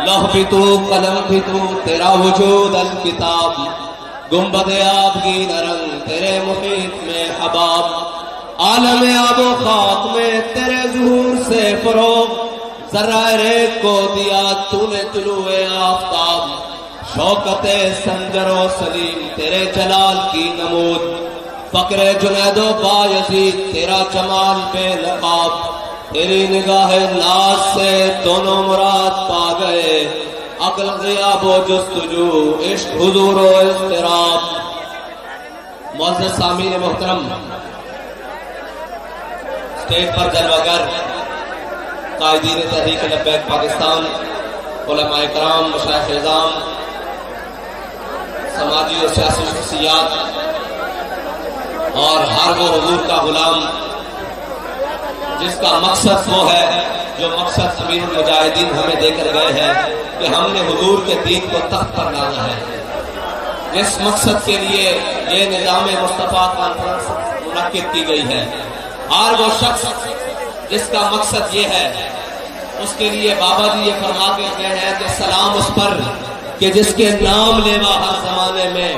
لوح بھی تو قلم بھی تو تیرا وجود الکتاب، گنبد آبگی نرنگ تیرے محیط میں حباب، عالم آب و خاک میں تیرے ظہور سے فروغ، ذرہ ریگ کو دیا تو نے طلوع آفتاب، شوکت سنجر و سلیم تیرے جلال کی نمود، فقر جنید و بایزید تیرا جمال بے نقاب، تیری نگاہ ناز سے دونوں مراد پا گئے، عقل غیاب و جستجو عشق حضور و اضطراب۔ معزز سامعین محترم، اسٹیج پر جلوگر قائدین تحریک لبیک پاکستان، علماء کرام، مشائخ اعظام، سماجی اور سیاسی شخصیات اور ہر وہ حضور کا غلام جس کا مقصد وہ ہے جو مقصد امیر المجاہدین ہمیں دے کر گئے ہیں کہ ہم نے حضور کے دین کو تخت پر لانا ہے، جس مقصد کے لیے یہ نظام مصطفیٰ کانفرنس منعقد کی گئی ہے، ہر وہ شخص جس کا مقصد یہ ہے، اس کے لیے بابا جی یہ فرما کے گئے ہیں کہ سلام اس پر کہ جس کے نام لیوا ہر زمانے میں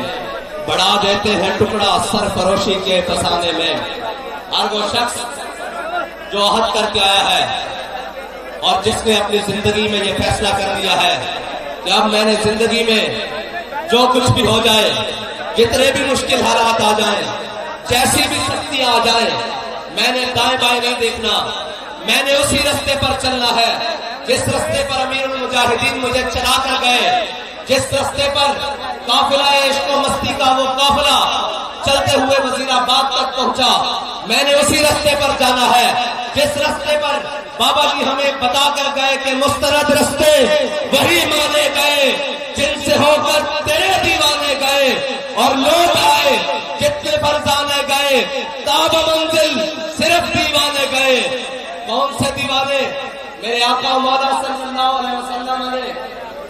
بڑھا دیتے ہیں ٹکڑا سر فروشی کے فسانے میں۔ ہر وہ شخص جو عہد کر کے آیا ہے اور جس نے اپنی زندگی میں یہ فیصلہ کر لیا ہے کہ اب میں نے زندگی میں جو کچھ بھی ہو جائے، جتنے بھی مشکل حالات آ جائیں، جیسی بھی سختیاں آ جائیں، میں نے دائیں بائیں نہیں دیکھنا، میں نے اسی رستے پر چلنا ہے جس رستے پر امیر المجاہدین مجھے چلا کر گئے، جس رستے پر قافلہ عشق و مستی کا وہ قافلہ چلتے ہوئے وزیر آباد تک پہنچا، میں نے اسی رستے پر جانا ہے جس رستے پر بابا جی ہمیں بتا کر گئے کہ مسترد رستے وہی مانے گئے جن سے ہو کر تیرے دیوانے گئے، اور لوگ آئے جتنے فرزانے گئے، تاب منزل صرف دیوانے گئے۔ کون سے دیوانے؟ میرے آقا مولا صلی اللہ علیہ وسلم نے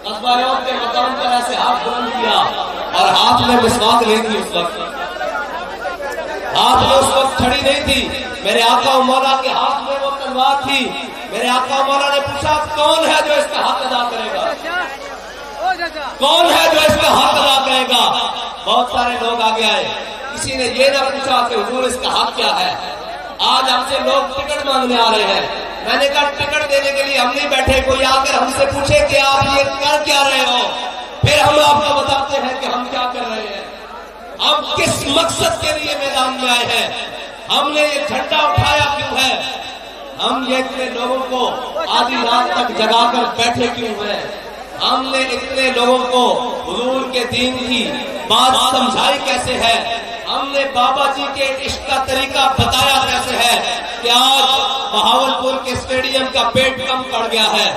غزوہ احد کے مقام پر ایسے ہاتھ بلند کیا اور ہاتھ میں مسواک نہیں تھی، اس وقت ہاتھ میں اس وقت چھڑی نہیں تھی، میرے آقا مولا کے ہاتھ میں وہ تلوار تھی۔ میرے آقا مولا نے پوچھا کون ہے جو اس کا حق ادا کرے گا، کون ہے جو اس کا حق ادا کرے گا؟ بہت سارے لوگ آگے آئے، کسی نے یہ نہ پوچھا کہ حضور اس کا حق کیا ہے۔ آج ہم سے لوگ ٹکٹ مانگنے آ رہے ہیں، میں نے کہا ٹکٹ دینے کے لیے ہم نہیں بیٹھے، کوئی آ کر ہم سے پوچھے کہ آپ یہ کر کیا رہے ہو، پھر ہم آپ کو بتاتے ہیں کہ ہم کیا کر رہے ہیں، ہم کس مقصد کے لیے میدان میں آئے ہیں، ہم نے یہ جھنڈا اٹھایا کیوں ہے، ہم یہ اتنے لوگوں کو آدھی رات تک جگا کر بیٹھے کیوں ہیں، ہم نے اتنے لوگوں کو حضور کے دین کی بات سمجھائی کیسے ہے، ہم نے بابا جی کے عشق کا طریقہ بتایا کیسے ہے کہ آج بہاولپور کے اسٹیڈیم کا پیٹ کم پڑ گیا ہے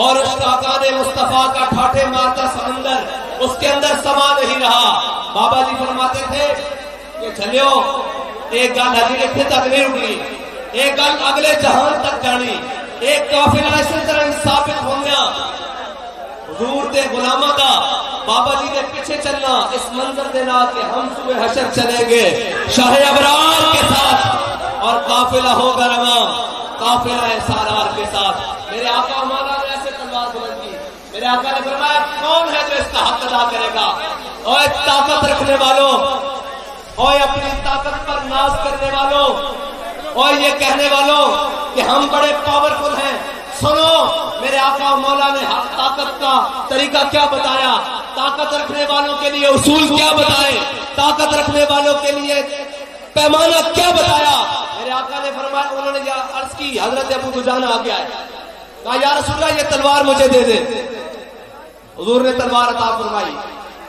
اور اس کا آقا مصطفیٰ کا ٹھاٹھے مارتا سمندر اس کے اندر سما نہیں رہا۔ بابا جی فرماتے تھے کہ چلیو ایک گل ہجی اتنے تک نہیں رکنی، ایک گل اگلے جہان تک جانی، ایک قافلہ اسی طرح ثابت ہو گیا حضور دے غلامہ دا بابا جی نے پیچھے چلنا اس منظر دینا کہ ہم صبح حشر چلیں گے شاہ ابرار کے ساتھ اور قافلہ ہوگا رواں قافلہ سالار کے ساتھ۔ میرے آقا مولا نے ایسے تلوار بلند کی، میرے آقا نے فرمایا کون ہے جو اس کا حق ادا کرے گا؟ اوے طاقت رکھنے والوں، اوے اپنی طاقت پر ناز کرنے والوں، اوے یہ کہنے والوں کہ ہم بڑے پاورفل ہیں، سنو میرے آقا مولا نے طاقت کا طریقہ کیا بتایا، طاقت رکھنے والوں کے لیے اصول کیا بتائے، طاقت رکھنے والوں کے لیے پیمانہ کیا بتایا۔ میرے آقا نے فرمایا، انہوں نے عرض کی، حضرت ابو دجانہ آگے آئے، کہا یا رسول اللہ یہ تلوار مجھے دے دے، حضور نے تلوار عطا فرمائی،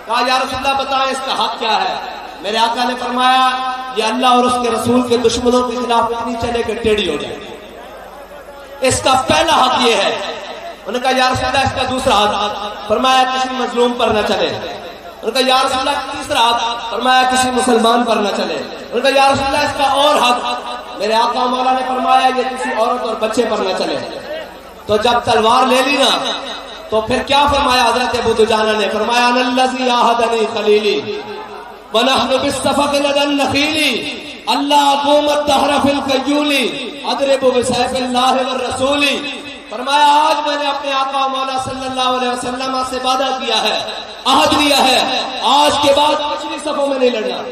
کہا یا رسول اللہ بتائیں اس کا حق کیا ہے۔ میرے آقا نے فرمایا یہ اللہ اور اس کے رسول کے دشمنوں کے خلاف اتنی چلے کہ ٹیڑھی ہو جائے، اس کا پہلا حق یہ ہے۔ انہوں نے کہا یا رسول اللہ اس کا دوسرا حق، فرمایا کسی مظلوم پر نہ چلے۔ انہوں نے کہا یا رسول اللہ تیسرا حق، فرمایا کسی مسلمان پر نہ چلے۔ انہوں نے کہا یا رسول اللہ اس کا اور حق، میرے آقا مولا نے فرمایا یہ کسی عورت اور بچے پر نہ چلے۔ تو جب تلوار لے لی نا تو پھر کیا فرمایا حضرت ابو دجانہ نے؟ فرمایا ان الذی عاہدنی خلیلی ونحن بالصفق لدى النخیل اللہ قوم الدہر فی الخیول اضرب بسیف اللہ والرسول۔ فرمایا آج میں نے اپنے آقا و مولا صلی اللہ علیہ وسلم سے وعدہ کیا ہے، عہد لیا ہے، آج کے بعد پچھلی صفوں میں نہیں لڑنا،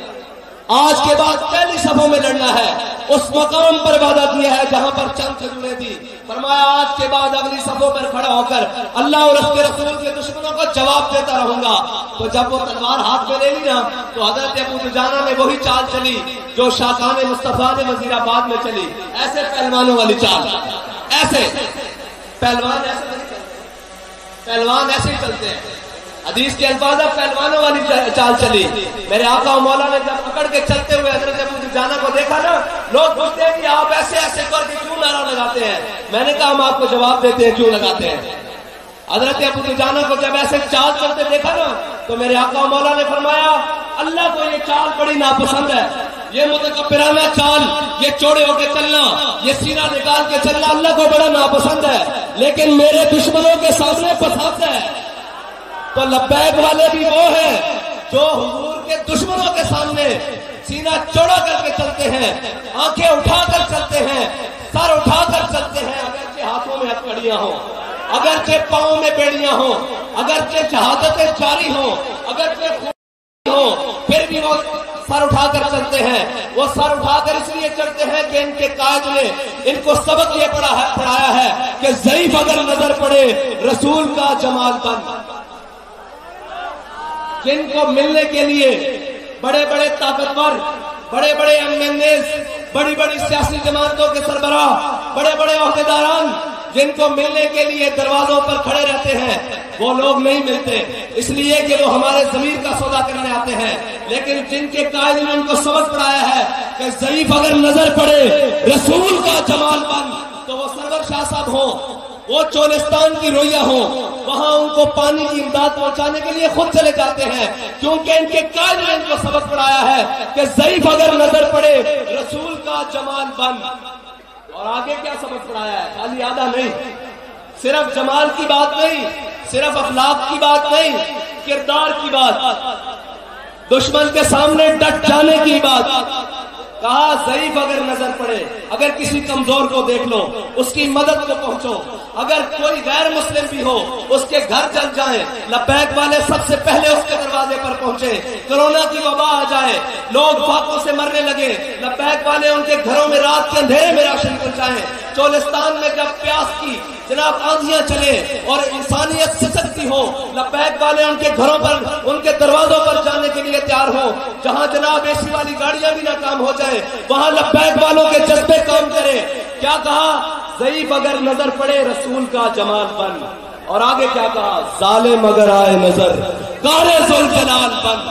آج کے بعد پہلی صفوں میں لڑنا ہے۔ اس مقام پر وعدہ کیا ہے جہاں پر چند کھجوریں تھی، فرمایا آج کے بعد اگلی صفوں پر کھڑا ہو کر اللہ اور اس کے رسول کے دشمنوں کو جواب دیتا رہوں گا۔ تو جب وہ تلوار ہاتھ میں لے لی نا تو حضرت ابو دجانہ نے وہی چال چلی جو شاقان مصطفیٰ نے وزیر آباد میں چلی، ایسے پہلوانوں والی چال، ایسے پہلوان ایسے نہیں چلتے، پہلوان ایسے ہی چلتے ہیں، حدیث کے الفاظ پہلوانوں والی چال چلی۔ میرے آقا و مولا نے جب پکڑ کے چلتے ہوئے حضرت ابو دجانہ کو دیکھا نا، لوگ پوچھتے ہیں کہ آپ ایسے ایسے کر کے کیوں نعرہ لگاتے ہیں؟ میں نے کہا ہم آپ کو جواب دیتے ہیں کیوں لگاتے ہیں۔ حضرت ابو دجانہ کو جب ایسے چال چلتے دیکھا نا تو میرے آقا و مولا نے فرمایا اللہ کو یہ چال بڑی ناپسند ہے، یہ متکبرانہ چال، یہ چوڑے ہو کے چلنا، یہ سینہ نکال کے چلنا اللہ کو بڑا ناپسند ہے، لیکن میرے دشمنوں کے سامنے پسند ہے۔ تو لبیک والے بھی وہ ہیں جو حضور کے دشمنوں کے سامنے سینہ چوڑا کر کے چلتے ہیں، آنکھیں اٹھا کر چلتے ہیں، سر اٹھا کر چلتے ہیں، اگرچہ ہاتھوں میں ہتھکڑیاں ہوں، اگرچہ پاؤں میں بیڑیاں ہوں، اگرچہ شہادتیں جاری ہوں، اگرچہ خون ہوں، پھر بھی وہ سر اٹھا کر چلتے ہیں۔ وہ سر اٹھا کر اس لیے چلتے ہیں کہ ان کے قائد نے ان کو سبق یہ پڑھایا ہے کہ ضعیف اگر نظر پڑے رسول کا جمال بن۔ جن کو ملنے کے لیے بڑے بڑے طاقتور، بڑے بڑے MNAs، بڑی بڑی سیاسی جماعتوں کے سربراہ، بڑے بڑے عہدیداران جن کو ملنے کے لیے دروازوں پر کھڑے رہتے ہیں، وہ لوگ نہیں ملتے اس لیے کہ وہ ہمارے ضمیر کا سودا کرنے آتے ہیں، لیکن جن کے قائد نے ان کو سبق پڑھایا ہے کہ ضعیف اگر نظر پڑے رسول کا جمال بن، تو وہ سرور شاہ صاحب ہوں، وہ چولستان کی رویا ہوں، وہاں ان کو پانی کی امداد پہنچانے کے لیے خود چلے جاتے ہیں، کیونکہ ان کے قائد نے ان کو سبق پڑھایا ہے کہ ضعیف اگر نظر پڑے رسول کا جمال بن۔ اور آگے کیا سبق پڑھایا ہے؟ خالی آدھا نہیں، صرف جمال کی بات نہیں، صرف اخلاق کی بات نہیں، کردار کی بات، دشمن کے سامنے ڈٹ جانے کی بات۔ کہا ضعیف اگر نظر پڑے، اگر کسی کمزور کو دیکھ لو اس کی مدد کو پہنچو، اگر کوئی غیر مسلم بھی ہو اس کے گھر چل جائیں، لبیک والے سب سے پہلے اس کے دروازے پر پہنچے۔ کورونا کی وبا آ جائے، لوگ فاقوں سے مرنے لگے، لبیک والے ان کے گھروں میں رات کے اندھیرے میں راشن پہنچائیں۔ چولستان میں جب پیاس کی جناب آندھیاں چلے اور انسانیت سسکتی ہو، لبیک والے ان کے گھروں پر، ان کے دروازوں پر جانے کے لیے تیار ہو۔ جہاں جناب اے سی والی گاڑیاں بھی ناکام ہو جائے وہاں لبیک والوں کے جذبے کام کرے۔ کیا کہا؟ ضعیف اگر نظر پڑے رسول کا جمال بن۔ اور آگے کیا کہا؟ ظالم اگر آئے نظر کارے ذوالجلال بن۔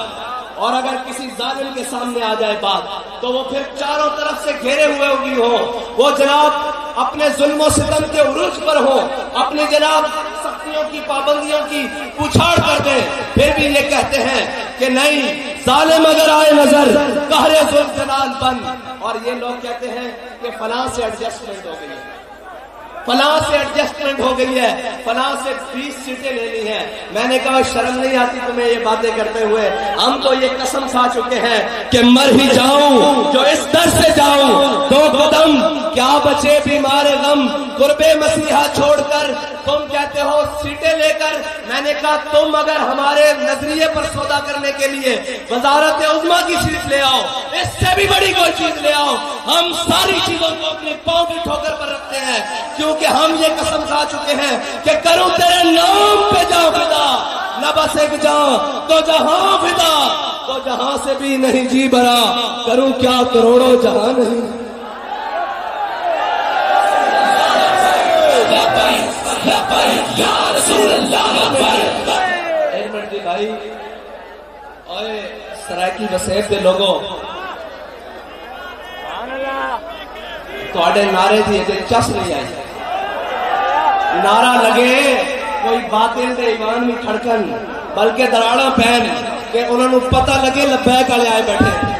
اور اگر کسی ظالم کے سامنے آ جائے بات تو وہ پھر چاروں طرف سے گھیرے ہوئے ہوگی ہو، وہ جناب اپنے ظلم و ستم کے عروج پر ہو، اپنی جناب سختیوں کی پابندیوں کی پوچھاڑ کر دے، پھر بھی یہ کہتے ہیں کہ نہیں، ظالم اگر آئے نظر قہر ذوالجلال بن۔ اور یہ لوگ کہتے ہیں کہ فلاں سے ایڈجسٹمنٹ ہو گئی ہے، فلاں سے ایڈجسٹمنٹ ہو گئی ہے، فلاں سے 20 سیٹیں لینی ہیں۔ میں نے کہا شرم نہیں آتی تمہیں یہ باتیں کرتے ہوئے؟ ہم تو یہ قسم کھا چکے ہیں کہ مر ہی جاؤں جو اس در سے جاؤں، 2 قدم کیا بچے بیمار غم، قرب مسیحا چھوڑ کر تم کہتے ہو سیٹیں لے کر۔ میں نے کہا تم اگر ہمارے نظریے پر سودا کرنے کے لیے وزارت عظمیٰ کی سیٹ لے آؤ، اس سے بھی بڑی کوئی چیز لے آؤ، ہم ساری چیزوں کو اپنے پاؤں کی ٹھوکر پر رکھتے ہیں، کیونکہ ہم یہ قسم کھا چکے ہیں کہ کروں تیرے نام پہ جاؤ فدا، نہ بس ایک جاؤ تو جہاں فدا، تو جہاں سے بھی نہیں جی بھرا، کروں کیا کروڑوں جہاں نہیں۔ ایک منٹ دی بھائی، اوے سرائکی وسیب دے لوگوں، تھوڑے نعرے دی اجے چس نہیں آئی، نعرہ لگے کوئی باطل دے ایمان میں کھڑکن، بلکہ دراڑا پہن کہ انہوں نے پتہ لگے لبیک والے آئے بیٹھے۔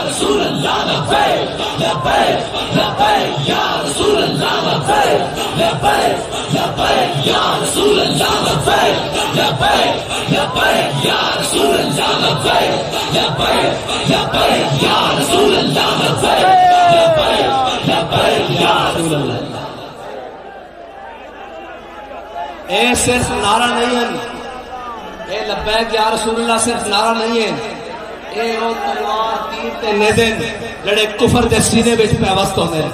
رسول اللہ لبیک لبیک لبیک یا رسول اللہ لبیک لبیک لبیک یا رسول اللہ لبیک لبیک لبیک یا رسول اللہ لبیک لبیک لبیک یا رسول اللہ لبیک لبیک لبیک یا رسول اللہ. اے صرف نعرہ نہیں ہے، اے لبیک یا رسول اللہ صرف نعرہ نہیں ہے، اے وہ تلوار تیر تے نیزے جڑے کفر دے سینے وچ پیوست ہوندے ہیں.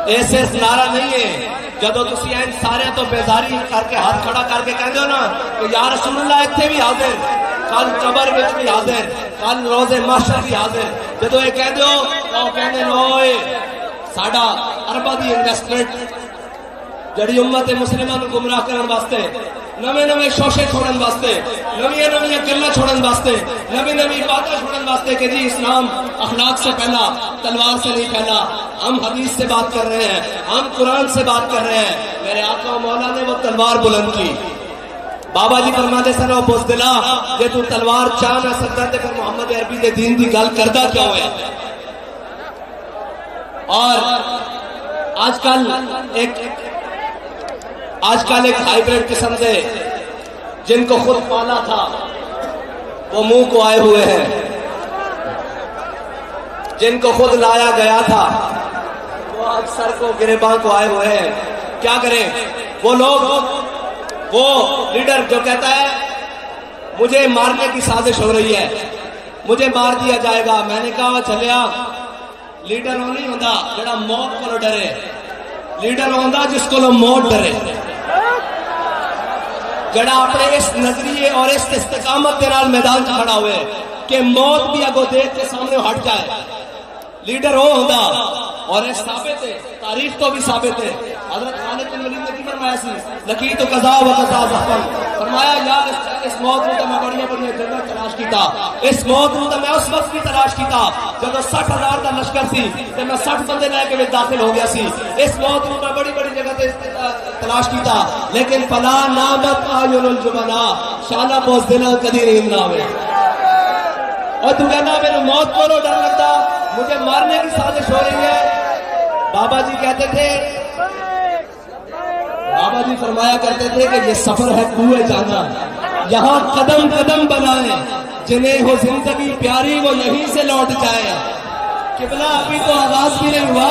اے صرف نعرہ نہیں ہے جدوں تسی این سارے تو بیزاری کر کے ہاتھ کھڑا کر کے کہندے ہو نا کہ یا رسول اللہ اتنے بھی حاضر، کل قبر وچ بھی حاضر، کل روز محشر بھی حاضر. جدوں یہ کہندے ہو او کہندے ہوئے ساڈا ارباں دی انویسٹمنٹ جڑی امت مسلمہ نو گمراہ کرن واسطے، نویں نویں شوشے چھوڑن واسطے، نویں نویں گلاں چھوڑن واسطے، نویں نویں باتیں چھوڑن واسطے کہ جی اسلام اخلاق سے پہلا، تلوار سے نہیں پہلا. ہم حدیث سے بات کر رہے ہیں، ہم قرآن سے بات کر رہے ہیں. میرے آقا و مولا نے وہ تلوار بلند کی. بابا جی فرماتے سن او بزدلا جے تو تلوار چاہ نہ سکتا تے پھر محمد عربی دے دین دی گل کردا کیوں ہے؟ اور آج کل ایک ہائیبریڈ قسم سے جن کو خود پالا تھا وہ منہ کو آئے ہوئے ہیں، جن کو خود لایا گیا تھا وہ آج سر کو گریباں کو آئے ہوئے ہیں. کیا کریں وہ لوگ، وہ لیڈر جو کہتا ہے مجھے مارنے کی سازش ہو رہی ہے، مجھے مار دیا جائے گا. میں نے کہا چلیا لیڈر وہ نہیں ہوتا جڑا موت کو ڈرے، لیڈر ہوتا جس کو موت ڈرے، جڑا اپنے اس نظریے اور اس استقامت کے نال میدان کھڑا ہوئے کہ موت بھی اگو دیکھ کے سامنے ہٹ جائے. لیڈر وہ ہوتا. اور یہ ثابت ہے، تاریخ تو بھی ثابت ہے. حضرت خالد بن ولید نے کی فرمایا سی لقیت قضا و قضا زحفن، فرمایا یار اس موت کو میں بڑی بڑی جگہ تلاش کیتا، اس موت کو میں اس وقت بھی تلاش کیتا جب 60,000 کا لشکر سی تے میں 60 بندے لے کے داخل ہو گیا سی. اس موت کو میں بڑی بڑی جگہ تلاش کیتا لیکن فلا نامت اعین الجبنا، شالا بزدل کدی نیند نہ ہوئے. اور تو کہنا میرے موت کو ڈر لگتا، مجھے مارنے کی سازش ہو رہی ہے. بابا جی کہتے تھے، بابا جی فرمایا کرتے تھے کہ یہ سفر ہے کوئے جانا، یہاں قدم قدم بنائیں، جنہیں ہو زندگی پیاری وہ یہیں سے لوٹ جائے. قبلہ ابھی تو آغاز بھی نہیں ہوا.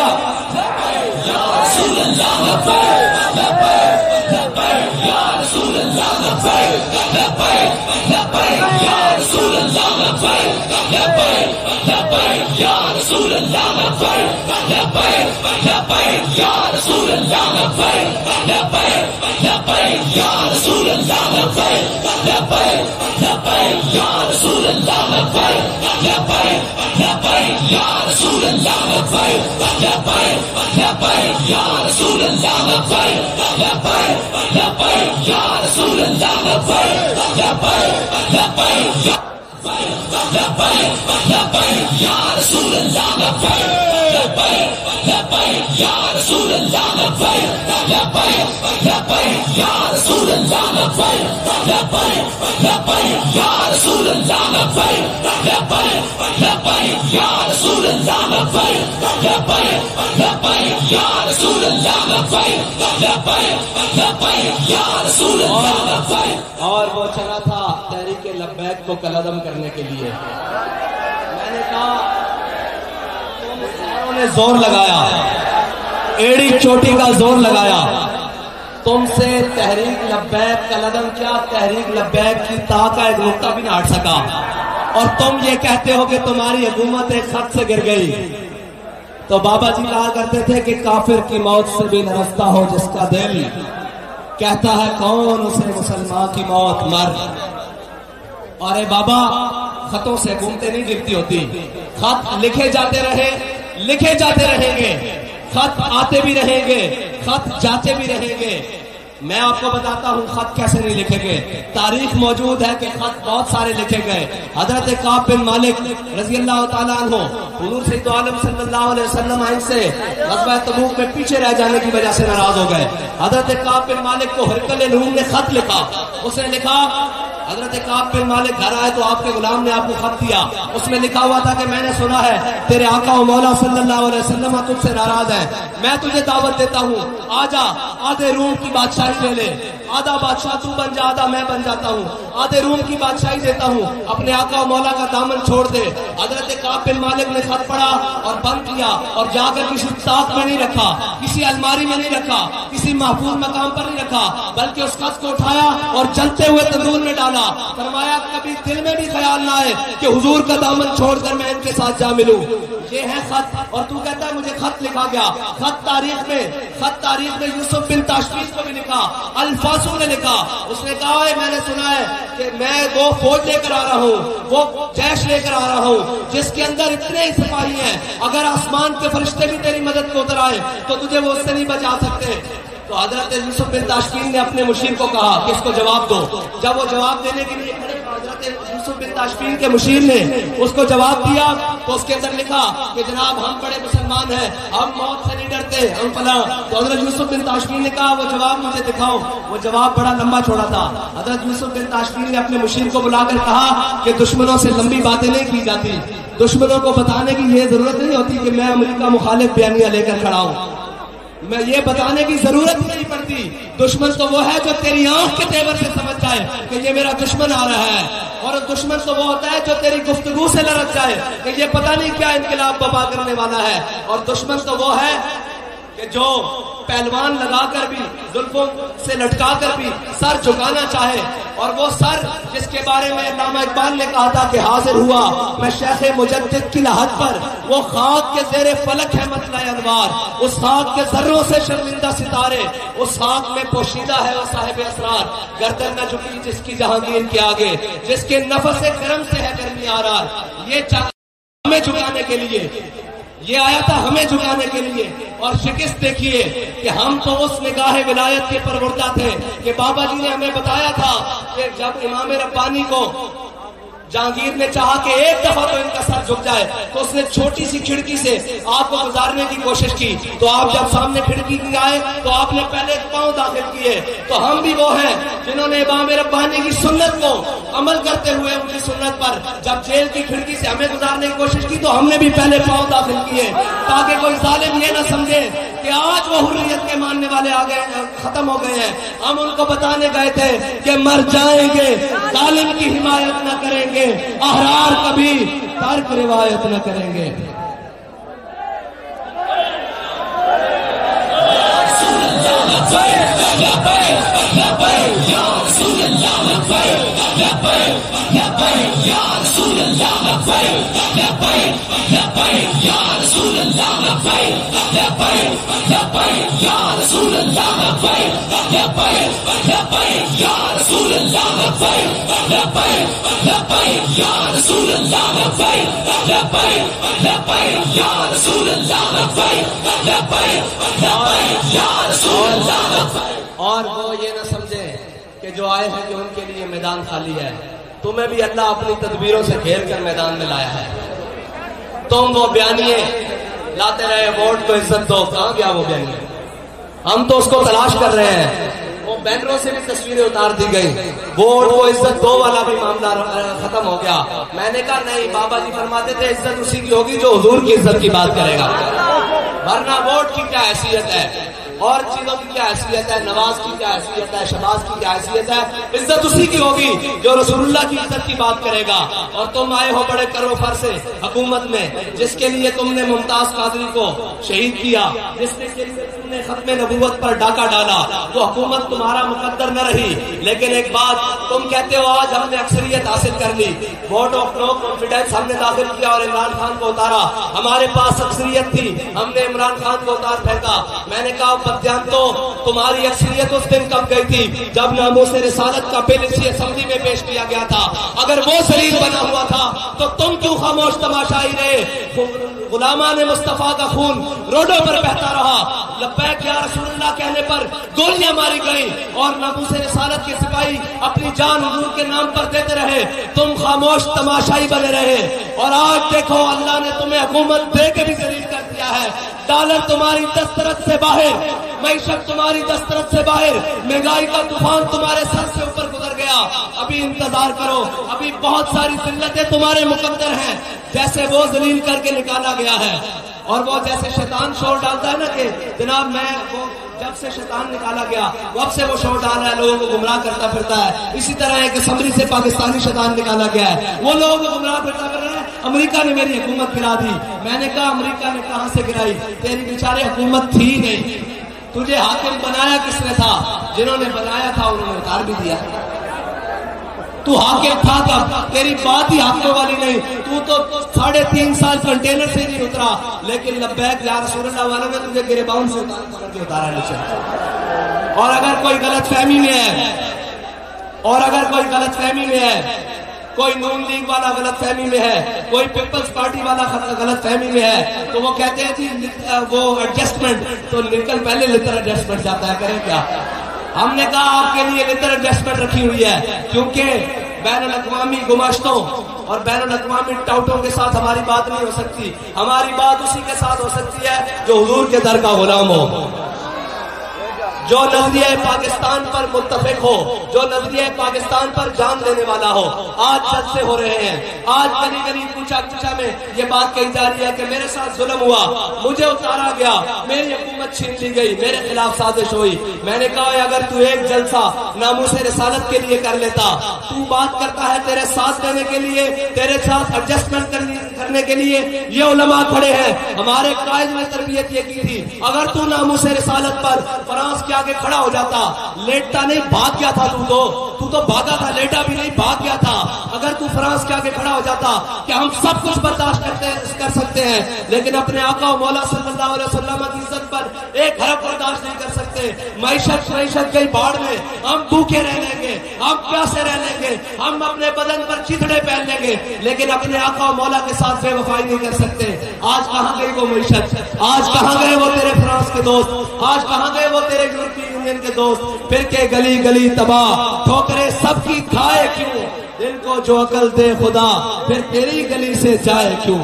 یا رسول اللہ لبیک لبیک لبیک یا رسول اللہ لبیک لبیک لبیک یا رسول اللہ لبیک لبیک لبیک یا رسول اللہ لبیک لبیک لبیک یا رسول اللہ لبیک لبیک لبیک یا رسول اللہ لبیک لبیک لبیک یا رسول اللہ لبیک لبیک لبیک یا رسول اللہ لبیک لبیک لبیک یا رسول اللہ لبیک لبیک لبیک یا رسول اللہ لبیک لبیک لبیک لبیک لبیک یا رسول اللہ لبیک لبیک لبیک یا رسول اللہ لبیک لبیک لبیک یا رسول اللہ لبیک لبیک لبیک یا رسول اللہ لبیک لبیک لبیک یا رسول اللہ لبیک لبیک لبیک یا رسول اللہ لبیک لبیک لبیک یا رسول اللہ لبیک. اور وہ چلا تھا تحریک لبیک کو کلعدم کرنے کے لیے. میں نے کہا تم نے زور لگایا، ایڑی چوٹی کا زور لگایا، تم سے تحریک لبیک کلعدم کیا تحریک لبیک کی تا کا ایک نقطہ بھی نہ ہٹ سکا. اور تم یہ کہتے ہو کہ تمہاری حکومت ایک خط سے گر گئی. تو بابا جی کہا کرتے تھے کہ کافر کی موت سے بھی نرستا ہو جس کا دل، کہتا ہے کون اسے مسلمان کی موت مر. اور اے بابا خطوں سے حکومتیں نہیں گرتی ہوتی، خط لکھے جاتے رہے، لکھے جاتے رہیں گے، خط آتے بھی رہیں گے، خط جاتے بھی رہیں گے. میں آپ کو بتاتا ہوں خط کیسے نہیں لکھے گئے. تاریخ موجود ہے کہ خط بہت سارے لکھے گئے. حضرت کعب بن مالک رضی اللہ تعالیٰ عنہ حضور سید عالم صلی اللہ علیہ وسلم سے غزوہ تبوک میں پیچھے رہ جانے کی وجہ سے ناراض ہو گئے. حضرت کعب بن مالک کو ہرقل روم نے خط لکھا. اس نے لکھا حضرت کعب بن مالک گھر آئے تو آپ کے غلام نے آپ کو خط دیا، اس میں لکھا ہوا تھا کہ میں نے سنا ہے تیرے آقا و مولا صلی اللہ علیہ وسلم تجھ سے ناراض ہے، میں تجھے دعوت دیتا ہوں آجا آدھے روم کی بادشاہی لے لے، آدھا بادشاہ تو بن جا آدھا میں بن جاتا ہوں، آدھے روم کی بادشاہی دیتا ہوں، اپنے آقا و مولا کا دامن چھوڑ دے۔ حضرت کعب بن مالک نے خط پڑھا اور بند کیا اور جا کر کسی ساتھ میں نہیں رکھا، کسی الماری میں نہیں رکھا، کسی محفوظ مقام پر نہیں رکھا، بلکہ اس خط کو اٹھایا اور جلتے ہوئے تندور میں ڈالا۔ فرمایا کبھی دل میں بھی خیال نہ آئے کہ حضور کا دامن چھوڑ کر میں ان کے ساتھ جا ملوں۔ یہ ہے خط، اور تو کہتا ہے مجھے خط لکھا گیا۔ خط تاریخ میں یوسف بن تاشفیس کو بھی لکھا، الفاسو نے لکھا، اس نے کہا ہے میں نے سنا ہے کہ میں وہ فوج لے کر آ رہا ہوں، وہ جیش لے کر آ رہا ہوں جس کے اندر اتنے سپاہی ہیں، اگر آسمان کے فرشتے بھی تیری مدد کو اتر آئے تو تجھے وہ اس سے نہیں بچا سکتے۔ تو حضرت یوسف بن تاشفین نے اپنے مشیر کو کہا کہ اس کو جواب دو۔ جب وہ جواب دینے کے لیے کھڑے تو حضرت یوسف بن تاشفین کے مشیر نے اس کو جواب دیا تو اس کے اندر لکھا کہ جناب ہم بڑے مسلمان ہیں، ہم موت سے نہیں ڈرتے، ہم فلاں۔ تو حضرت یوسف بن تاشفین نے کہا وہ جواب مجھے دکھاؤ۔ وہ جواب بڑا لمبا چوڑا تھا۔ حضرت یوسف بن تاشفین نے اپنے مشیر کو بلا کر کہا کہ دشمنوں سے لمبی باتیں نہیں کی جاتی، دشمنوں کو بتانے کی یہ ضرورت نہیں ہوتی کہ میں امریکہ مخالف بیانیہ لے کر کھڑا ہوں، میں یہ بتانے کی ضرورت نہیں پڑتی۔ دشمن تو وہ ہے جو تیری آنکھ کے تیور سے سمجھ جائے کہ یہ میرا دشمن آ رہا ہے، اور دشمن تو وہ ہوتا ہے جو تیری گفتگو سے لڑک جائے کہ یہ پتہ نہیں کیا انقلاب بپا کرنے والا ہے، اور دشمن تو وہ ہے کہ جو پہلوان لگا کر بھی زلفوں سے لٹکا کر بھی سر جھکانا چاہے، اور وہ سر جس کے بارے میں علامہ اقبال نے کہا تھا کہ حاضر ہوا میں شیخ مجدد کی لحد پر، وہ خاک کے زیر فلک ہے مطلع انوار، اس خاک کے ذروں سے شرمندہ ستارے، اس خاک میں پوشیدہ ہے وہ صاحب اسرار، گردن نہ جھکی جس کی جہانگیر کے آگے، جس کے نفس کرم سے ہے گرمی آرار۔ یہ ہمیں جھکانے کے لیے، یہ آیا تھا ہمیں جھکانے کے لیے، اور شکست دیکھیے کہ ہم تو اس نگاہ ولایت کے پروردہ تھے کہ بابا جی نے ہمیں بتایا تھا کہ جب امام ربانی کو جہانگیر نے چاہا کہ ایک دفعہ تو ان کا سر جھک جائے تو اس نے چھوٹی سی کھڑکی سے آپ کو گزارنے کی کوشش کی، تو آپ جب سامنے کھڑکی کی آئے تو آپ نے پہلے پاؤں داخل کیے۔ تو ہم بھی وہ ہیں جنہوں نے امام ربانی کی سنت کو عمل کرتے ہوئے ان کی سنت پر جب جیل کی کھڑکی سے ہمیں گزارنے کی کوشش کی تو ہم نے بھی پہلے پاؤں داخل کیے، تاکہ کوئی ظالم یہ نہ سمجھے کہ آج وہ حریت کے ماننے والے آ گئے، ختم ہو گئے ہیں۔ ہم ان کو بتانے گئے تھے کہ مر جائیں گے، ظالم کی حمایت نہ کریں گے، احرار کبھی ترک روایت نہ کریں گے۔ اور وہ یہ نہ سمجھے کہ جو آئے ہیں کہ ان کے لیے میدان خالی ہے، تمہیں بھی اللہ اپنی تدبیروں سے گھیر کر میدان میں لایا ہے۔ تم وہ بیانیے لاتے رہے ووٹ کو عزت دو، کہاں گیا وہ بیانیے؟ ہم تو اس کو تلاش کر رہے ہیں۔ وہ بینروں سے بھی تصویریں اتار دی گئی، ووٹ کو عزت دو والا بھی معاملہ ختم ہو گیا۔ میں نے کہا نہیں، بابا جی فرماتے تھے عزت اسی کی ہوگی جو حضور کی عزت کی بات کرے گا، ورنہ ووٹ کی کیا حیثیت ہے، اور چیزوں کی کیا حیثیت ہے، نواز کی کیا حیثیت ہے، شہباز کی کیا حیثیت ہے، عزت اسی کی ہوگی جو رسول اللہ کی عزت کی بات کرے گا۔ اور تم آئے ہو بڑے کرو فر سے حکومت میں، جس کے لیے تم نے ممتاز قادری کو شہید کیا، جس کے لیے تم نے ختم نبوت پر ڈاکہ ڈالا، وہ حکومت تمہارا مقدر نہ رہی۔ لیکن ایک بات تم کہتے ہو آج ہم نے اکثریت حاصل کر لی، ووٹ آف نو کانفیڈنس ہم نے داخل کیا اور عمران خان کو اتارا، ہمارے پاس اکثریت تھی، ہم نے عمران خان کو اتار پھینکا۔ میں نے کہا بدیان تو تمہاری اکثریت اس دن کب گئی تھی جب ناموس رسالت کا بل اسی اسمبلی میں پیش کیا گیا تھا، اگر وہ ذلیل بنا ہوا تھا تو تم کیوں خاموش تماشائی رہے؟ غلامان مصطفیٰ کا خون روڈوں پر بہتا رہا، لبیک یا رسول اللہ کہنے پر گولیاں ماری گئی، اور ناموس رسالت کے سپاہی اپنی جان حضور کے نام پر دیتے رہے، تم خاموش تماشائی بنے رہے۔ اور آج دیکھو اللہ نے تمہیں حکومت دے کے بھی ذلیل کر دیا ہے، ڈالر تمہاری دسترس سے باہر، معیشت تمہاری دسترس سے باہر، مہنگائی کا طوفان تمہارے سر سے اوپر گزر گیا۔ گیا، ابھی انتظار کرو، ابھی بہت ساری ذلتیں تمہارے مقدر ہیں، جیسے وہ ذلیل کر کے نکالا گیا ہے۔ اور وہ جیسے شیطان شور ڈالتا ہے نا کہ جناب میں وہ جب سے شیطان نکالا گیا اب سے وہ شور ڈال رہا ہے، لوگوں کو گمراہ کرتا پھرتا ہے، اسی طرح ایک اسمبلی سے پاکستانی شیطان نکالا گیا ہے، وہ لوگوں کو گمراہ کرتا پھر رہا ہے۔ امریکہ نے میری حکومت گرا دی، میں نے کہا امریکہ نے کہاں سے گرائی، تیری بیچاری حکومت تھی نہیں، تجھے حاکم بنایا کس نے تھا؟ جنہوں نے بنایا تھا انہوں نے اتار بھی دیا۔ تو حاکم تھا تب، تیری بات ہی حاکموں والی نہیں، تو 3.5 سال کنٹینر سے نہیں اترا، لیکن لبیک یا رسول اللہ والوں نے تجھے گریباؤن سے اتارا نیچے۔ اور اگر کوئی غلط فہمی میں ہے، کوئی نون لیگ والا غلط فہمی میں ہے، کوئی پیپلز پارٹی والا غلط فہمی میں ہے، تو وہ کہتے ہیں کہ وہ ایڈجسٹمنٹ، تو نکل پہلے لٹر ایڈجسٹمنٹ جاتا ہے، کریں کیا؟ ہم نے کہا آپ کے لیے لٹر ایڈجسٹمنٹ رکھی ہوئی ہے، کیونکہ بین الاقوامی گماشتوں اور بین الاقوامی ٹاؤٹوں کے ساتھ ہماری بات نہیں ہو سکتی، ہماری بات اسی کے ساتھ ہو سکتی ہے جو حضور کے در کا غلام ہو، جو نظریہ پاکستان پر متفق ہو، جو نظریہ پاکستان پر جان دینے والا ہو۔ آج جلسے ہو رہے ہیں، آج گلی گلی کوچہ کوچہ میں یہ بات کہی جا رہی ہے کہ میرے ساتھ ظلم ہوا، مجھے اتارا گیا، میری حکومت چھین لی گئی، میرے خلاف سازش ہوئی۔ میں نے کہا اگر تو ایک جلسہ ناموس رسالت کے لیے کر لیتا، تو بات کرتا ہے تیرے ساتھ دینے کے لیے، تیرے ساتھ ایڈجسٹمنٹ کرنے کے لیے یہ علماء کھڑے ہیں، ہمارے قائد میں تربیت یہ کی تھی، اگر تو ناموس رسالت پر فرانس کے آگے کھڑا ہو جاتا، لیٹتا نہیں بھاگ گیا تھا، تو بھاگا تھا، لیٹا بھی نہیں بھاگ گیا تھا، اگر تو فرانس کے آگے کھڑا ہو جاتا کہ ہم سب کچھ برداشت کر سکتے ہیں لیکن اپنے آقا و مولا صلی اللہ علیہ وسلم کی عزت پر ایک حرف برداشت نہیں کر سکتے، معیشت گئی باڑ میں، ہم بھوکے رہ لیں گے، ہم پیاسے رہ لیں گے، ہم اپنے بدن پر چتڑے پہن لیں گے، لیکن اپنے آقا و مولا کے ساتھ بے وفائی نہیں کر سکتے۔ آج کہاں گئی وہ معیشت؟ آج کہاں گئے وہ تیرے فرانس کے دوست؟ آج کہاں گئے وہ تیرے یورپی یونین کے دوست؟ پھر کے گلی گلی تباہ، ٹھوکریں سب کی کھائے کیوں، دل کو جو عقل دے خدا، پھر تیری گلی سے جائے کیوں؟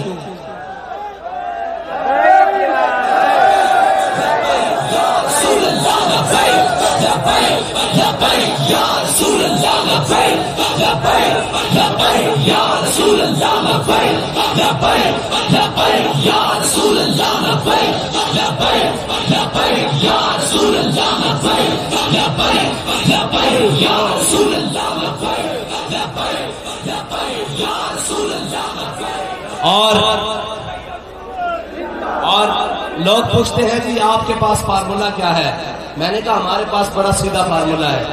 اور لوگ پوچھتے ہیں جی آپ کے پاس فارمولا کیا ہے؟ میں نے کہا ہمارے پاس بڑا سیدھا فارمولا ہے،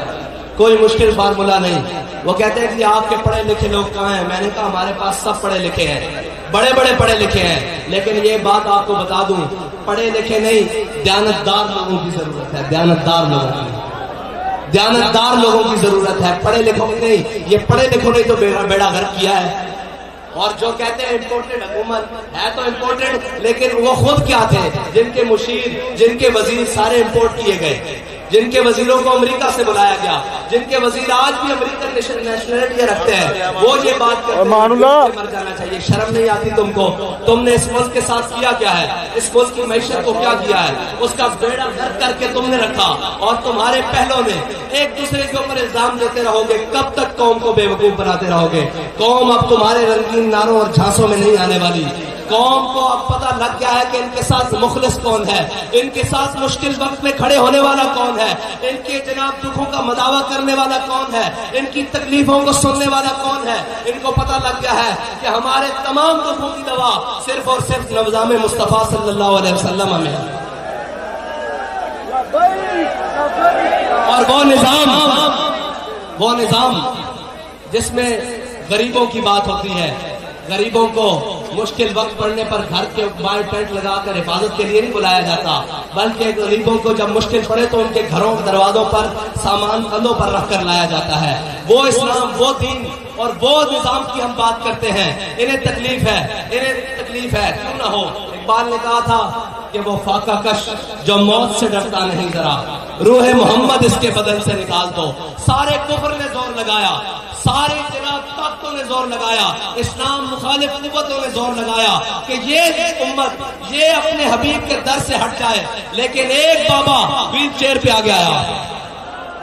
کوئی مشکل فارمولا نہیں۔ وہ کہتے ہیں کہ آپ کے پڑھے لکھے لوگ کہاں ہیں؟ میں نے کہا ہمارے پاس سب پڑھے لکھے ہیں، بڑے بڑے پڑھے لکھے ہیں، لیکن یہ بات آپ کو بتا دوں، پڑھے لکھے نہیں، دیانتدار لوگوں کی ضرورت ہے، دیانتدار لوگوں کی ضرورت ہے، پڑھے لکھوں کی نہیں۔ یہ پڑھے لکھوں نے تو بیڑا غرق کیا ہے۔ اور جو کہتے ہیں امپورٹڈ حکومت ہے، تو امپورٹڈ، لیکن وہ خود کیا تھے؟ جن کے مشیر، جن کے وزیر سارے امپورٹ کیے گئے، جن کے وزیروں کو امریکہ سے بلایا گیا، جن کے وزیر آج بھی امریکن نیشنلٹی رکھتے ہیں، وہ یہ بات کرتے ہیں مر جانا چاہیے۔ شرم نہیں آتی تم کو؟ تم نے اس ملک کے ساتھ کیا کیا ہے؟ اس ملک کی معیشت کو کیا کیا ہے؟ اس کا بیڑا غرق کر کے تم نے رکھا، اور تمہارے پہلوں نے ایک دوسرے کے اوپر الزام دیتے رہو گے۔ کب تک قوم کو بے وقوف بناتے رہو گے؟ قوم اب تمہارے رنگین نعروں اور جھانسوں میں نہیں آنے والی۔ قوم کو اب پتہ لگ گیا ہے کہ ان کے ساتھ مخلص کون ہے، ان کے ساتھ مشکل وقت میں کھڑے ہونے والا کون ہے، ان کے جناب دکھوں کا مداوع کرنے والا کون ہے، ان کی تکلیفوں کو سننے والا کون ہے۔ ان کو پتہ لگ گیا ہے کہ ہمارے تمام دکھوں کی دوا صرف اور صرف نظام مصطفیٰ صلی اللہ علیہ وسلم میں ہے۔ اور وہ نظام جس میں غریبوں کی بات ہوتی ہے، غریبوں کو مشکل وقت پڑنے پر گھر کے باہر ٹینٹ لگا کر حفاظت کے لیے نہیں بلایا جاتا، بلکہ غریبوں کو جب مشکل پڑے تو ان کے گھروں دروازوں پر سامان کندھوں پر رکھ کر لایا جاتا ہے۔ وہ اسلام، وہ دین اور وہ نظام کی ہم بات کرتے ہیں۔ انہیں تکلیف ہے، کیوں نہ ہو۔ اقبال نے کہا تھا کہ وہ فاقہ کش جو موت سے ڈرتا نہیں، ذرا روح محمد اس کے بدن سے نکال دو۔ سارے کفر نے زور لگایا، سارے جناب طاقتوں نے زور لگایا، اسلام مخالف قوتوں نے زور لگایا کہ یہ امت یہ اپنے حبیب کے در سے ہٹ جائے، لیکن ایک بابا ویل چیئر پہ آگے آیا،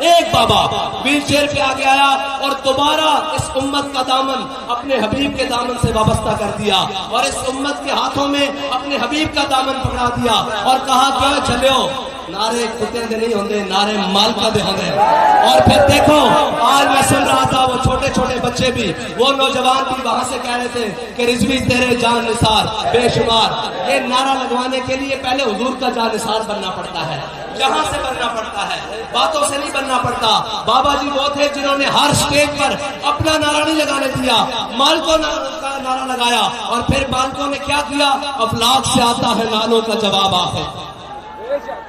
ایک بابا ویل چیئر پہ آگے آیا اور دوبارہ اس امت کا دامن اپنے حبیب کے دامن سے وابستہ کر دیا اور اس امت کے ہاتھوں میں اپنے حبیب کا دامن پکڑا دیا اور کہا کیا چلو نعرے کتے دے نہیں ہوندے، نعرے مالکا دے ہوندے۔ اور پھر دیکھو آج میں سن رہا تھا وہ چھوٹے چھوٹے بچے بھی، وہ نوجوان بھی وہاں سے کہہ رہے تھے کہ رضوی تیرے جان نثار بے شمار۔ یہ نعرہ لگوانے کے لیے پہلے حضور کا جان نثار بننا پڑتا ہے، جہاں سے بننا پڑتا ہے، باتوں سے نہیں بننا پڑتا۔ بابا جی وہ تھے جنہوں نے ہر سٹیج پر اپنا نعرہ نہیں لگانے دیا، مالکوں کا نعرہ لگایا اور پھر مالکوں نے کیا کیا؟ افلاک سے آتا ہے نالوں کا جواب آخر،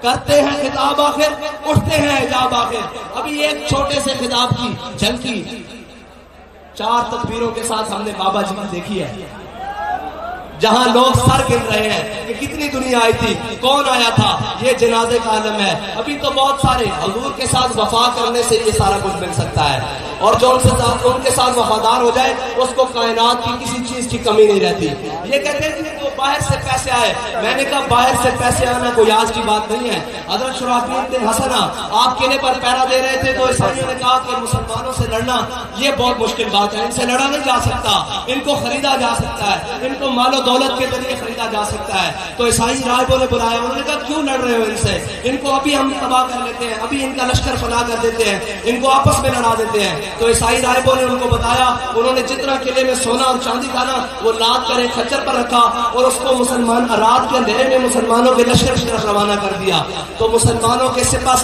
کرتے ہیں خطاب آخر، اٹھتے ہیں حجاب آخر۔ ابھی ایک چھوٹے سے خطاب کی جھلکی 4 تکبیروں کے ساتھ ہم نے بابا جی کی دیکھی ہے، جہاں لوگ سر گر رہے ہیں کہ کتنی دنیا آئی تھی، کون آیا تھا، یہ جنازے کا عالم ہے۔ ابھی تو بہت سارے حضور کے ساتھ وفا کرنے سے یہ سارا کچھ مل سکتا ہے، اور جو ان کے ساتھ وفادار ہو جائے اس کو کائنات کی کسی چیز کی کمی نہیں رہتی۔ یہ کہتے ہیں کہ وہ باہر سے پیسے آئے، میں نے کہا باہر سے پیسے آنا کوئی آج کی بات نہیں ہے۔ حضرت شرحبیل بن حسنہ آپ قلعے پر پہرا دے رہے تھے تو عیسائیوں نے کہا کہ مسلمانوں سے لڑنا یہ بہت مشکل بات ہے، ان سے لڑا نہیں جا سکتا، ان کو خریدا جا سکتا ہے، ان کو مال و دولت کے ذریعے خریدا جا سکتا ہے۔ تو عیسائی راہبوں نے بلایا، انہوں نے کہا کیوں لڑ رہے ہو ان سے، ان کو ابھی ہم تباہ کر لیتے ہیں، ابھی ان کا لشکر فنا کر دیتے ہیں، ان کو آپس میں لڑا دیتے ہیں۔ تو عیسائی راہبوں نے ان کو بتایا، انہوں نے جتنا قلعے میں سونا اور چاندی تھا نا وہ لاد کر ایک خچر پر رکھا اور اس کو مسلمان رات کے اندھیرے میں مسلمانوں کے لشکر کی طرف روانہ کر دیا۔ تو مسلمانوں کے سپہ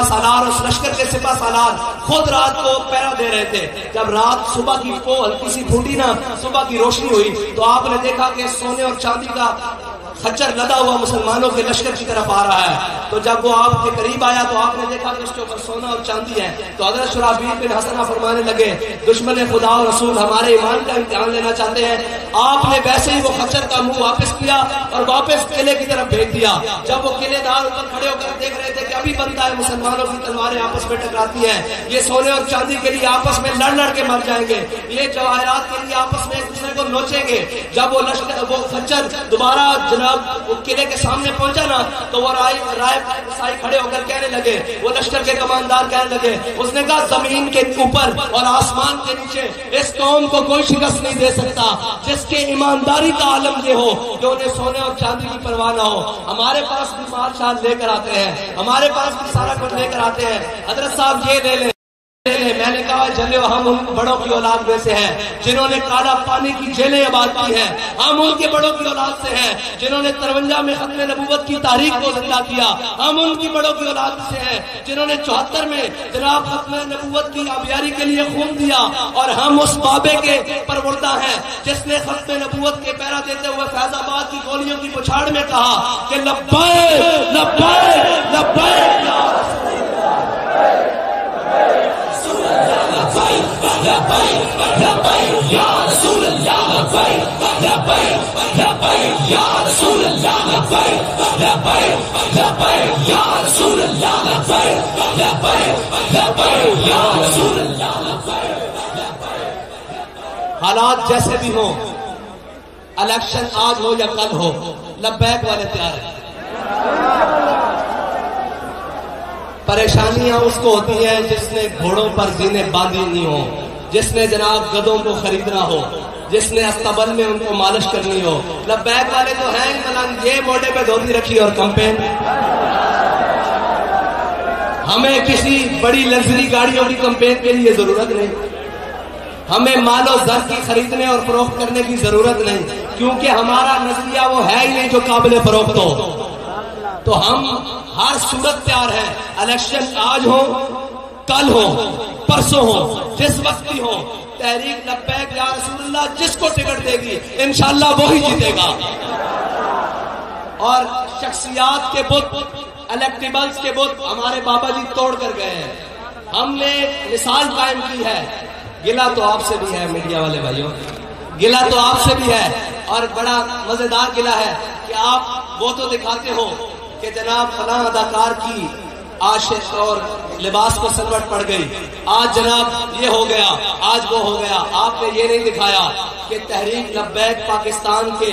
سالار اس لشکر کے سپہ سالار خود رات کو پہرا دے رہے تھے۔ جب رات صبح کی کو ہلکی سی پھوٹی نا، صبح کی روشنی ہوئی تو آپ نے دیکھا کہ سونے اور چاندی کا خچر لدا ہوا مسلمانوں کے لشکر کی طرف آ رہا ہے۔ تو جب وہ آپ کے قریب آیا تو آپ نے دیکھا کہ اس کے اوپر سونا اور چاندی ہے۔ تو حضرت شرحبیل بن حسنہ فرمانے لگے دشمن خدا اور رسول ہمارے ایمان کا امتحان لینا چاہتے ہیں۔ آپ نے ویسے ہی وہ خچر کا منہ واپس کیا اور واپس قلعے کی طرف بھیج دیا۔ جب وہ قلعے دار اوپر کھڑے ہو کر دیکھ رہے تھے کہ ابھی بنتا ہے مسلمانوں کی تلواریں آپس میں ٹکراتی ہیں، یہ سونے اور چاندی کے لیے آپس میں لڑ لڑ کے مر جائیں گے، یہ جواہرات کے لیے آپس میں ایک دوسرے کو نوچیں گے۔ جب وہ خچر دوبارہ جناب قلعے کے سامنے پہنچا نا تو وہ رائے کھڑے ہو کر کہنے لگے، وہ لشکر کے کماندار کہنے لگے، اس نے کہا زمین کے اوپر اور آسمان کے نیچے اس قوم کو کوئی شکست نہیں دے سکتا جس کے ایمانداری کا عالم یہ ہو کہ انہیں سونے اور چاندی کی پرواہ نہ ہو۔ ہمارے پاس بھی مال شال لے کر آتے ہیں، ہمارے پاس بھی سارا کچھ لے کر آتے ہیں، حضرت صاحب یہ لے لیں۔ میں نے کہا چلو ہم ان بڑوں کی اولاد میں سے ہیں جنہوں نے کالا پانی کی جیلیں آباد کی ہیں، ہم ان کے بڑوں کی اولاد سے ہیں جنہوں نے 53 میں ختم نبوت کی تاریخ کو زندہ کیا، ہم ان کی بڑوں کی اولاد سے ہیں جنہوں نے 74 میں جناب ختم نبوت کی آبیاری کے لیے خون دیا، اور ہم اس بابے کے پروردہ ہیں جس نے ختم نبوت کے پہرا دیتے ہوئے فیض آباد کی گولیوں کی بچھاڑ میں کہا کہ لبیک لبیک لبیک یا رسول اللہ، لبیک لبیک لبیک یا رسول اللہ، لبیک لبیک لبیک یا رسول اللہ، لبیک لبیک لبیک یا رسول اللہ۔ حالات جیسے بھی ہوں، الیکشن آج ہو یا کل ہو، لبیک والے تیار ہیں۔ پریشانیاں اس کو ہوتی ہیں جس نے گھوڑوں پر زینے باندھی نہیں ہو، جس نے جناب گدوں کو خریدنا ہو، جس نے استبل میں ان کو مالش کرنی ہو۔ لبیک والے تو ہیں ملنگ، یہ موڈے پہ دھوتی رکھی اور کمپین۔ ہمیں کسی بڑی لگژری گاڑیوں کی کمپین کے لیے ضرورت نہیں، ہمیں مال و زر کی خریدنے اور فروخت کرنے کی ضرورت نہیں، کیونکہ ہمارا نظریہ وہ ہے ہی نہیں جو قابل فروخت ہو۔ تو ہم ہر صورت تیار ہیں، الیکشن آج ہو کل ہو پرسوں ہو جس وقت بھی ہو، تحریک لبیک یا رسول اللہ جس کو ٹکٹ دے گی انشاءاللہ وہی جیتے گا۔ اور شخصیات کے بت، الیکٹیبلز کے بت ہمارے بابا جی توڑ کر گئے ہیں۔ ہم نے مثال قائم کی ہے، گلہ تو آپ سے بھی ہے میڈیا والے بھائیوں، گلہ تو آپ سے بھی ہے، اور بڑا مزیدار گلہ ہے کہ آپ وہ تو دکھاتے ہو کہ جناب فلاں اداکار کی عاشق اور لباس کو سلوٹ پڑ گئی، آج جناب یہ ہو گیا، آج وہ ہو گیا۔ آپ نے یہ نہیں دکھایا کہ تحریک لبیک پاکستان کے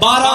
12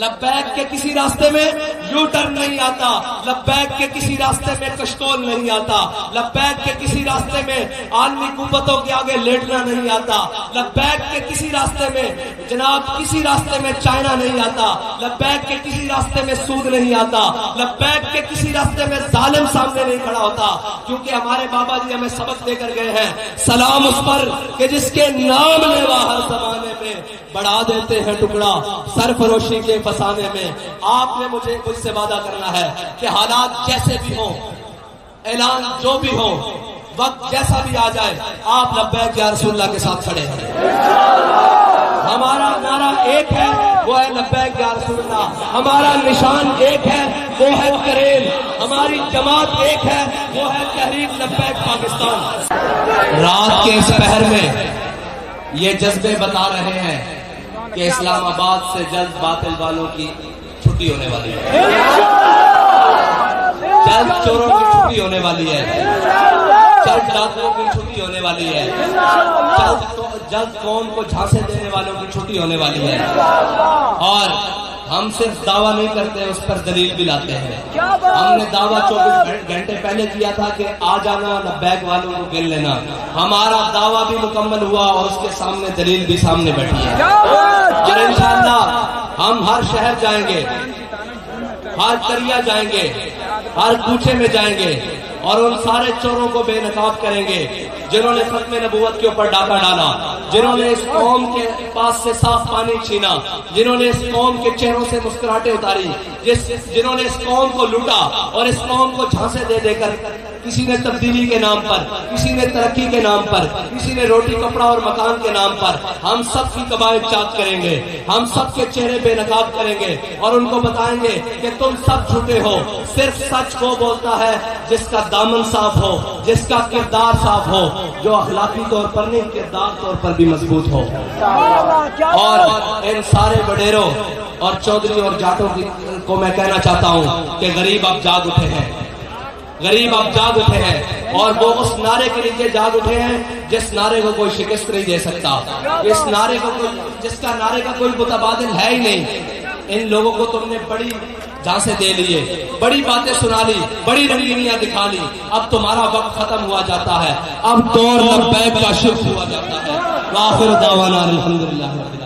لبیک کے کسی راستے میں یو ٹرن نہیں آتا، لبیک کے کسی راستے میں کشتول نہیں آتا، لبیک کے کسی راستے میں عالمی قوتوں کے آگے لیٹنا نہیں آتا، لبیک کے کسی راستے میں جناب کسی راستے میں چائنا نہیں آتا، لبیک کے کسی راستے میں سود نہیں آتا، لبیک کے کسی راستے میں ظالم سامنے نہیں کھڑا ہوتا، کیونکہ ہمارے بابا جی ہمیں سبق دے کر گئے ہیں، سلام اس پر کہ جس کے نام لیوا ہر زمانے میں بڑھا دیتے ہیں ٹکڑا سرفروشی کے فسانے میں۔ آپ نے مجھ سے وعدہ کرنا ہے کہ حالات جیسے بھی ہوں، اعلان جو بھی ہو، وقت جیسا بھی آ جائے، آپ لبیک یا رسول اللہ کے ساتھ کھڑے ہیں۔ ہمارا نعرہ ایک ہے، وہ ہے لبیک یا رسول اللہ، ہمارا نشان ایک ہے، وہ ہے کریل، ہماری جماعت ایک ہے، وہ ہے تحریک لبیک پاکستان۔ رات کے اس پہر میں یہ جذبے بتا رہے ہیں کہ اسلام آباد سے جلد باطل والوں کی چھٹی ہونے والی ہے، جلد چوروں کی چھٹی ہونے والی ہے، جلد ڈاکوؤں کی چھٹی ہونے والی ہے، جلد قوم کو جھانسے دینے والوں کی چھٹی ہونے والی ہے۔ اور ہم صرف دعویٰ نہیں کرتے، اس پر دلیل بھی لاتے ہیں۔ ہم نے دعویٰ 24 گھنٹے پہلے کیا تھا کہ آ جانا لبیک والوں کو گر لینا، ہمارا دعویٰ بھی مکمل ہوا اور اس کے سامنے دلیل بھی سامنے بیٹھی ہے۔ اور انشاءاللہ ہم ہر شہر جائیں گے، ہر دریا جائیں گے، ہر کوچے میں جائیں گے اور ان سارے چوروں کو بے نقاب کریں گے جنہوں نے ختم نبوت کے اوپر ڈاکہ ڈالا، جنہوں نے اس قوم کے پاس سے صاف پانی چھینا، جنہوں نے اس قوم کے چہروں سے مسکراہٹیں اتاری، جنہوں نے اس قوم کو لوٹا اور اس قوم کو جھانسے دے دے کر کسی نے تبدیلی کے نام پر، کسی نے ترقی کے نام پر، کسی نے روٹی کپڑا اور مکان کے نام پر ہم سب کی قبائل چاک کریں گے، ہم سب کے چہرے بے نقاب کریں گے اور ان کو بتائیں گے کہ تم سب جھوٹے ہو، صرف سچ وہ بولتا ہے جس کا دامن صاف ہو، جس کا کردار صاف ہو، جو اخلاقی طور پر نہیں کردار طور پر بھی مضبوط ہو۔ اور ان سارے وڈیروں اور چودھری اور جاٹوں کو میں کہنا چاہتا ہوں کہ غریب اب جاگ اٹھے ہیں، غریب اب جاگ اٹھے ہیں اور وہ اس نعرے کے لیے جاگ اٹھے ہیں جس نعرے کو کوئی شکست نہیں دے سکتا، اس نعرے کو جس کا نعرے کا کوئی متبادل ہے ہی نہیں۔ ان لوگوں کو تم نے بڑی جھانسے دے لیے، بڑی باتیں سنا لی، بڑی رنگینیاں دکھا لی، اب تمہارا وقت ختم ہوا جاتا ہے، اب دور لبیک کا شروع ہوا جاتا ہے۔ وآخر دعوانا الحمدللہ رب العالمین۔